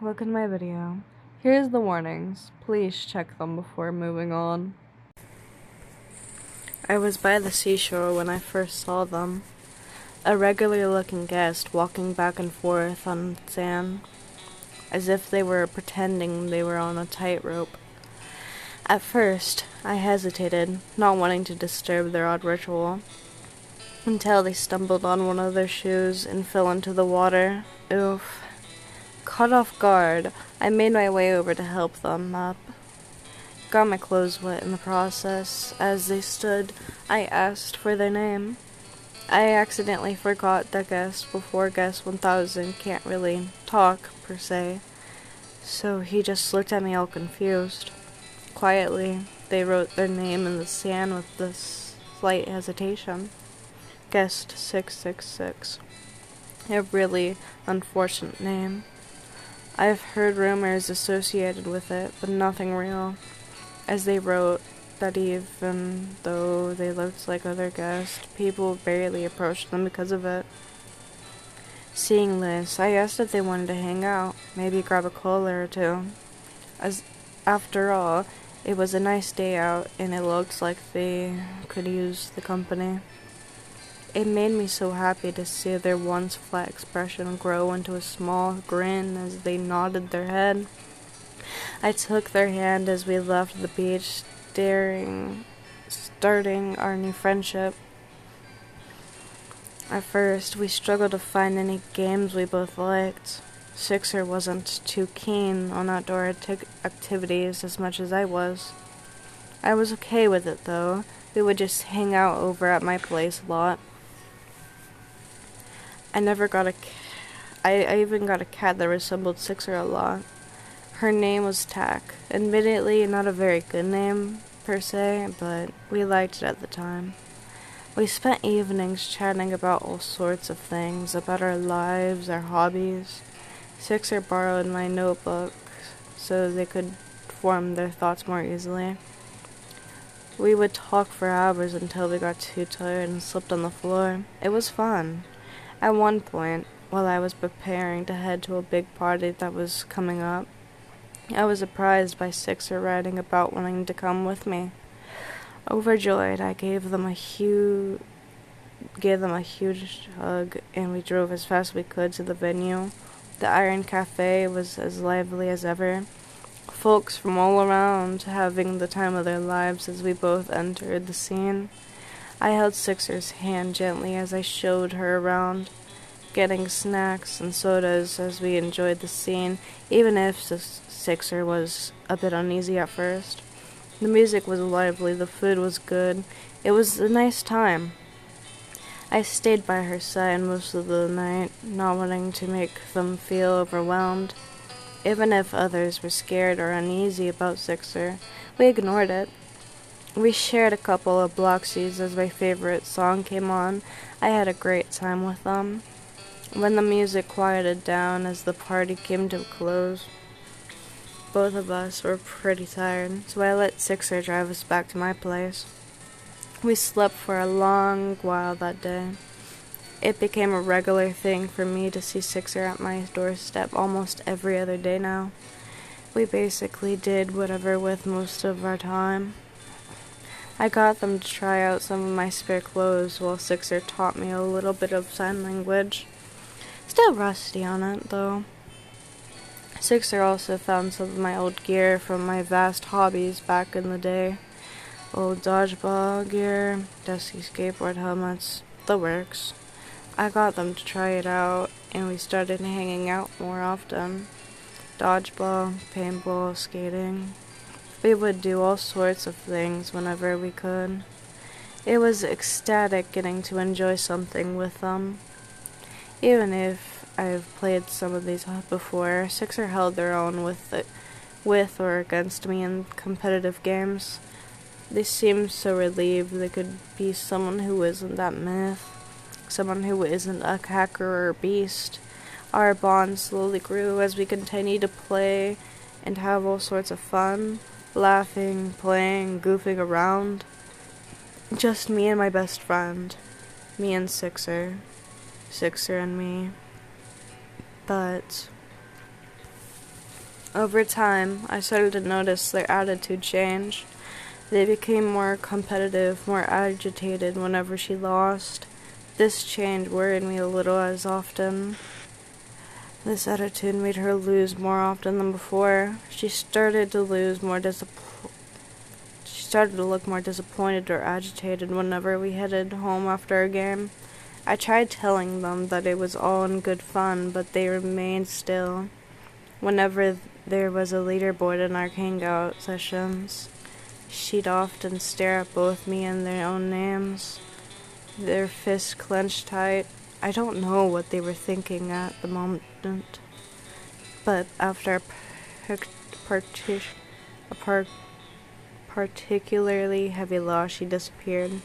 look at my video. Here's the warnings. Please check them before moving on. I was by the seashore when I first saw them. A regular-looking guest walking back and forth on sand, as if they were pretending they were on a tightrope. At first, I hesitated, not wanting to disturb their odd ritual, until they stumbled on one of their shoes and fell into the water. Oof. Caught off guard, I made my way over to help them up. Got my clothes wet in the process. As they stood, I asked for their name. I accidentally forgot that guest before guest 1000 can't really talk, per se, so he just looked at me all confused. Quietly, they wrote their name in the sand with this slight hesitation. Guest 666. A really unfortunate name. I've heard rumors associated with it, but nothing real. As they wrote that even though they looked like other guests, people barely approached them because of it. Seeing this, I asked if they wanted to hang out, maybe grab a cola or two. As after all, it was a nice day out, and it looked like they could use the company. It made me so happy to see their once flat expression grow into a small grin as they nodded their head. I took their hand as we left the beach, starting our new friendship. At first, we struggled to find any games we both liked. Sixer wasn't too keen on outdoor activities as much as I was. I was okay with it, though. We would just hang out over at my place a lot. I even got a cat that resembled Sixer a lot. Her name was Tack. Admittedly, not a very good name, per se, but we liked it at the time. We spent evenings chatting about all sorts of things, about our lives, our hobbies. Sixer borrowed my notebook so they could form their thoughts more easily. We would talk for hours until we got too tired and slept on the floor. It was fun. At one point, while I was preparing to head to a big party that was coming up, I was surprised by Sixer writing about wanting to come with me. Overjoyed, I gave them a huge hug, and we drove as fast as we could to the venue. The Iron Cafe was as lively as ever. Folks from all around having the time of their lives as we both entered the scene. I held Sixer's hand gently as I showed her around, getting snacks and sodas as we enjoyed the scene, even if Sixer was a bit uneasy at first. The music was lively, the food was good. It was a nice time. I stayed by her side most of the night, not wanting to make them feel overwhelmed. Even if others were scared or uneasy about Sixer, we ignored it. We shared a couple of Bloxies as my favorite song came on. I had a great time with them. When the music quieted down as the party came to a close, both of us were pretty tired, so I let Sixer drive us back to my place. We slept for a long while that day. It became a regular thing for me to see Sixer at my doorstep almost every other day now. We basically did whatever with most of our time. I got them to try out some of my spare clothes while Sixer taught me a little bit of sign language. Still rusty on it, though. Sixer also found some of my old gear from my vast hobbies back in the day. Old dodgeball gear, dusty skateboard helmets, the works. I got them to try it out, and we started hanging out more often. Dodgeball, paintball, skating. We would do all sorts of things whenever we could. It was ecstatic getting to enjoy something with them. Even if I've played some of these before, Sixer held their own with or against me in competitive games. They seemed so relieved they could be someone who isn't that myth, someone who isn't a hacker or beast. Our bond slowly grew as we continued to play and have all sorts of fun. Laughing, playing, goofing around. Just me and my best friend. Me and Sixer. Sixer and me. But Over time, I started to notice their attitude change. They became more competitive, more agitated whenever she lost. This change worried me a little as often. This attitude made her lose more often than before. She started to look more disappointed or agitated whenever we headed home after a game. I tried telling them that it was all in good fun, but they remained still. Whenever there was a leaderboard in our hangout sessions, she'd often stare at both me and their own names, their fists clenched tight. I don't know what they were thinking at the moment, but after a particularly heavy loss, she disappeared.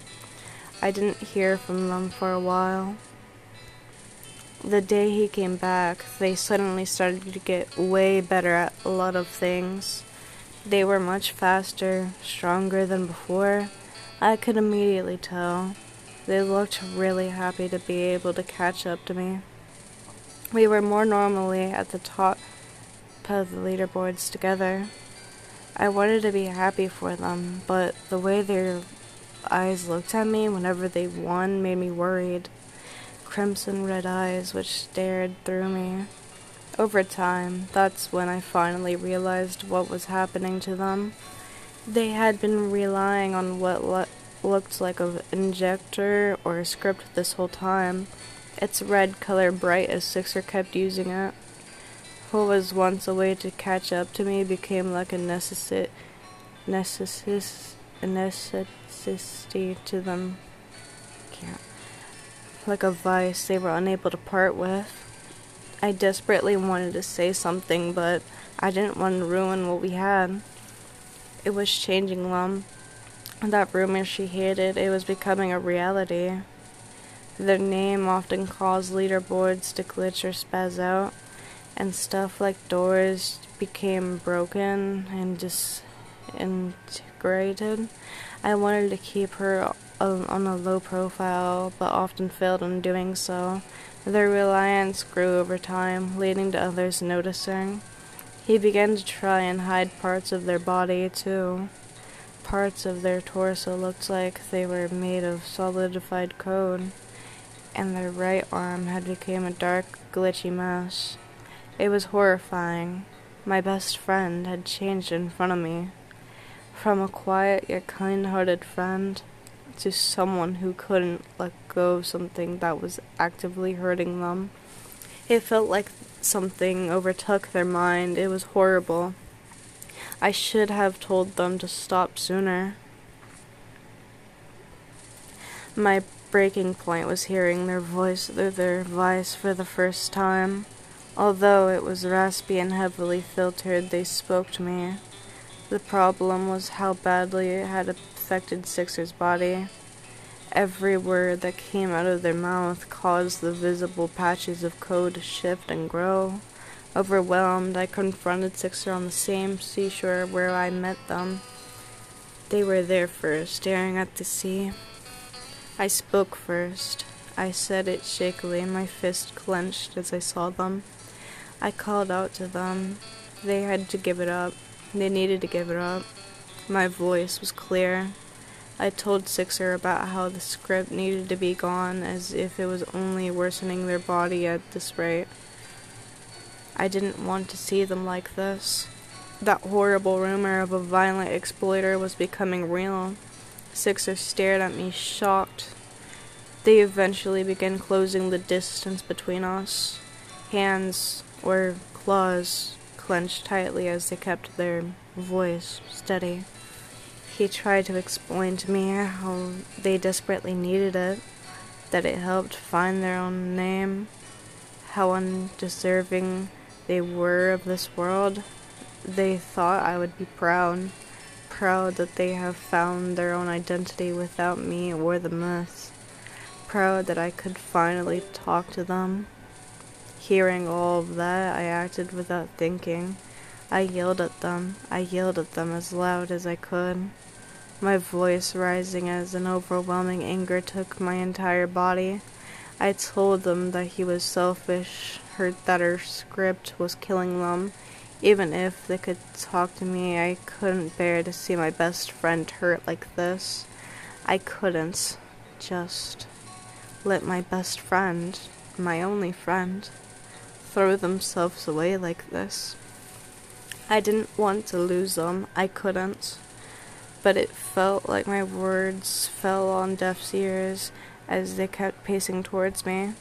I didn't hear from them for a while. The day he came back, they suddenly started to get way better at a lot of things. They were much faster, stronger than before. I could immediately tell. They looked really happy to be able to catch up to me. We were more normally at the top of the leaderboards together. I wanted to be happy for them, but the way their eyes looked at me whenever they won made me worried. Crimson red eyes which stared through me. Over time, that's when I finally realized what was happening to them. They had been relying on what looked like an injector or a script this whole time. Its red color bright as Sixer kept using it. What was once a way to catch up to me became like a necessity to them. Like a vice they were unable to part with. I desperately wanted to say something, but I didn't want to ruin what we had. It was changing them. That rumor she hated, it was becoming a reality. Their name often caused leaderboards to glitch or spaz out, and stuff like doors became broken and disintegrated. I wanted to keep her on a low profile, but often failed in doing so. Their reliance grew over time, leading to others noticing. He began to try and hide parts of their body, too. Parts of their torso looked like they were made of solidified code, and their right arm had become a dark, glitchy mess. It was horrifying. My best friend had changed in front of me. From a quiet yet kind-hearted friend to someone who couldn't let go of something that was actively hurting them. It felt like something overtook their mind. It was horrible. I should have told them to stop sooner. My breaking point was hearing their voice through their vice for the first time. Although it was raspy and heavily filtered, they spoke to me. The problem was how badly it had affected Sixer's body. Every word that came out of their mouth caused the visible patches of code to shift and grow. Overwhelmed, I confronted Sixer on the same seashore where I met them. They were there first, staring at the sea. I spoke first. I said it shakily, my fist clenched as I saw them. I called out to them. They had to give it up. They needed to give it up. My voice was clear. I told Sixer about how the script needed to be gone, as if it was only worsening their body at this rate. I didn't want to see them like this. That horrible rumor of a violent exploiter was becoming real. Sixer stared at me, shocked. They eventually began closing the distance between us. Hands, or claws, clenched tightly as they kept their voice steady. He tried to explain to me how they desperately needed it, that it helped find their own name, how undeserving they were of this world. They thought I would be proud that they have found their own identity without me or the myths, proud that I could finally talk to them. Hearing all of that, I acted without thinking. I yelled at them as loud as I could, my voice rising as an overwhelming anger took my entire body. I told them that he was selfish, that her script was killing them, Even if they could talk to me, I couldn't bear to see my best friend hurt like this. I couldn't just let my best friend, my only friend, throw themselves away like this. I didn't want to lose them. I couldn't. But it felt like my words fell on deaf ears as they kept pacing towards me.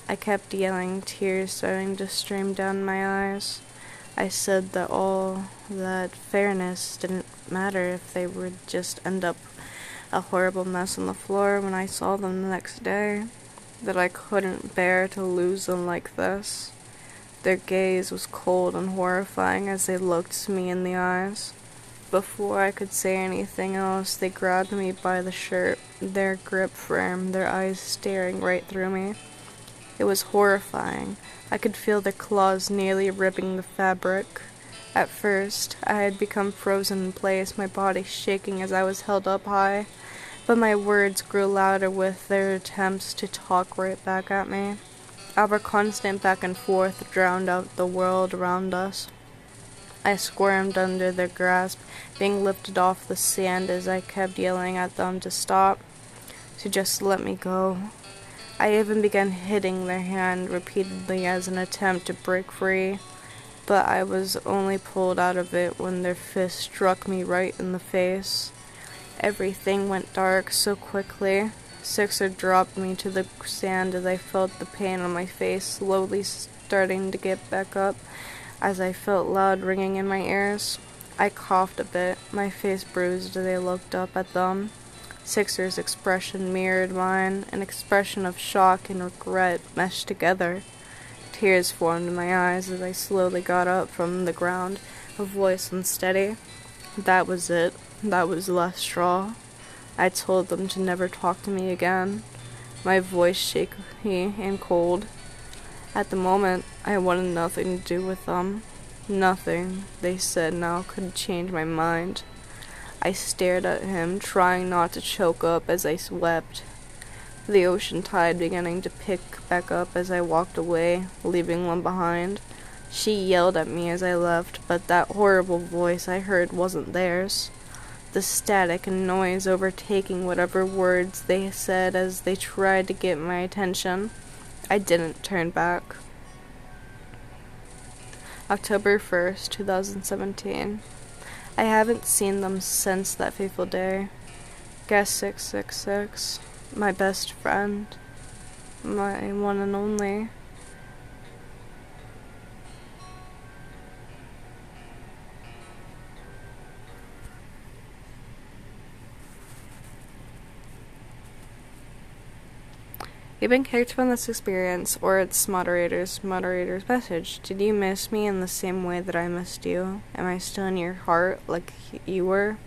I kept yelling, tears starting to stream down my eyes. I said that all that fairness didn't matter if they would just end up a horrible mess on the floor when I saw them the next day. That I couldn't bear to lose them like this. Their gaze was cold and horrifying as they looked me in the eyes. Before I could say anything else, they grabbed me by the shirt, their grip firm, their eyes staring right through me. It was horrifying. I could feel their claws nearly ripping the fabric. At first, I had become frozen in place, my body shaking as I was held up high, but my words grew louder with their attempts to talk right back at me. Our constant back and forth drowned out the world around us. I squirmed under their grasp, being lifted off the sand as I kept yelling at them to stop, to just let me go. I even began hitting their hand repeatedly as an attempt to break free, but I was only pulled out of it when their fist struck me right in the face. Everything went dark so quickly. Sixer dropped me to the sand as I felt the pain on my face slowly starting to get back up, as I felt loud ringing in my ears. I coughed a bit, my face bruised as I looked up at them. Sixer's expression mirrored mine, an expression of shock and regret meshed together. Tears formed in my eyes as I slowly got up from the ground, a voice unsteady. That was it. That was the last straw. I told them to never talk to me again, my voice shaky and cold. At the moment, I wanted nothing to do with them. Nothing, they said now, could change my mind. I stared at him, trying not to choke up as I wept. The ocean tide beginning to pick back up as I walked away, leaving them behind. She yelled at me as I left, but that horrible voice I heard wasn't theirs. The static and noise overtaking whatever words they said as they tried to get my attention. I didn't turn back. October 1st, 2017. I haven't seen them since that fateful day. Guest 666, my best friend, my one and only. You've been kicked from this experience, or its moderator's message. Did you miss me in the same way that I missed you? Am I still in your heart like you were?